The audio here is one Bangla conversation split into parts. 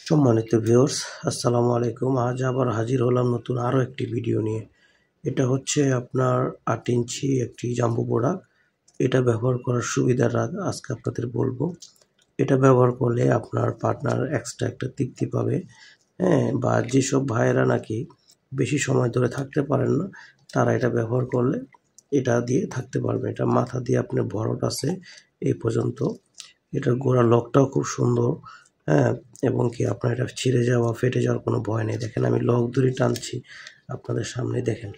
সম্মানিত ভিউয়ার্স, আসসালামু আলাইকুম। আজ আবার হাজির হলাম নতুন আরও একটি ভিডিও নিয়ে। এটা হচ্ছে আপনার 8 ইঞ্চি একটি জাম্বো প্রোডাক্ট। এটা ব্যবহার করার সুবিধাটা আজকে আপনাদের বলবো। এটা ব্যবহার করলে আপনার পার্টনার এক্সট্রা একটা তৃপ্তি পাবে, হ্যাঁ। বা যেসব ভাইয়েরা নাকি বেশি সময় ধরে থাকতে পারেন না, তারা এটা ব্যবহার করলে এটা দিয়ে থাকতে পারবে। এটা মাথা দিয়ে আপনার ভরট আছে এই পর্যন্ত। এটার গোড়ার লকটাও খুব সুন্দর, হ্যাঁ। এবং কি আপনার এটা ছিঁড়ে যাওয়া ফেটে যাওয়ার কোনো ভয় নেই। দেখেন আমি লক ধরে টানছি আপনাদের সামনে, দেখেন,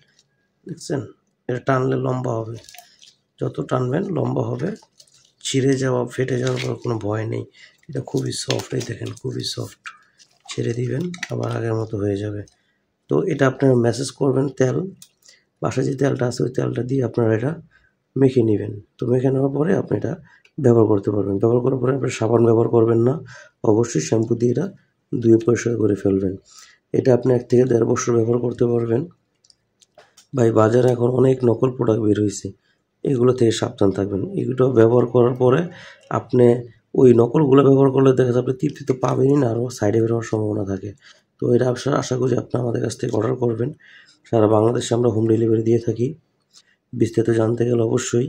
দেখছেন? এটা টানলে লম্বা হবে, যত টানবেন লম্বা হবে। ছিঁড়ে যাওয়া ফেটে যাওয়ার কোনো ভয় নেই। এটা খুবই সফট, এই দেখেন খুবই সফট। ছেড়ে দিবেন আবার আগের মতো হয়ে যাবে। তো এটা আপনারা মেসেজ করবেন তেল, বাসায় যে তেলটা আছে ওই তেলটা দিয়ে আপনারা এটা মেখে নেবেন। তো মেখে নেওয়ার পরে আপনি এটা ব্যবহার করতে পারবেন। ব্যবহার করার পরে আপনি সাবান ব্যবহার করবেন না, অবশ্যই শ্যাম্পু দিয়ে এটা ধুয়ে পরিষ্কার করে ফেলবেন। এটা আপনি 1 থেকে 1.5 বছর ব্যবহার করতে পারবেন। ভাই বাজারে এখন অনেক নকল প্রোডাক্ট বের হয়েছে, এগুলো থেকে সাবধান থাকবেন। এগুলো ব্যবহার করার পরে আপনি ওই নকলগুলো ব্যবহার করলে দেখা যাবে আপনি তৃপ্তি তো পাবেনই না, আরও সাইড এফেক্ট হওয়ার সম্ভাবনা থাকে। তো এটা আশা করি আপনি আমাদের কাছ থেকে অর্ডার করবেন। সারা বাংলাদেশে আমরা হোম ডেলিভারি দিয়ে থাকি। বিস্তারিত জানতে গেলে অবশ্যই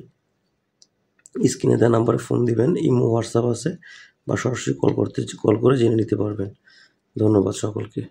স্ক্রিনে দেওয়া নাম্বারে ফোন দিবেন, ইমো হোয়াটসঅ্যাপ আছে, বা সরাসরি কল করে জেনে নিতে পারবেন। ধন্যবাদ সকলকে।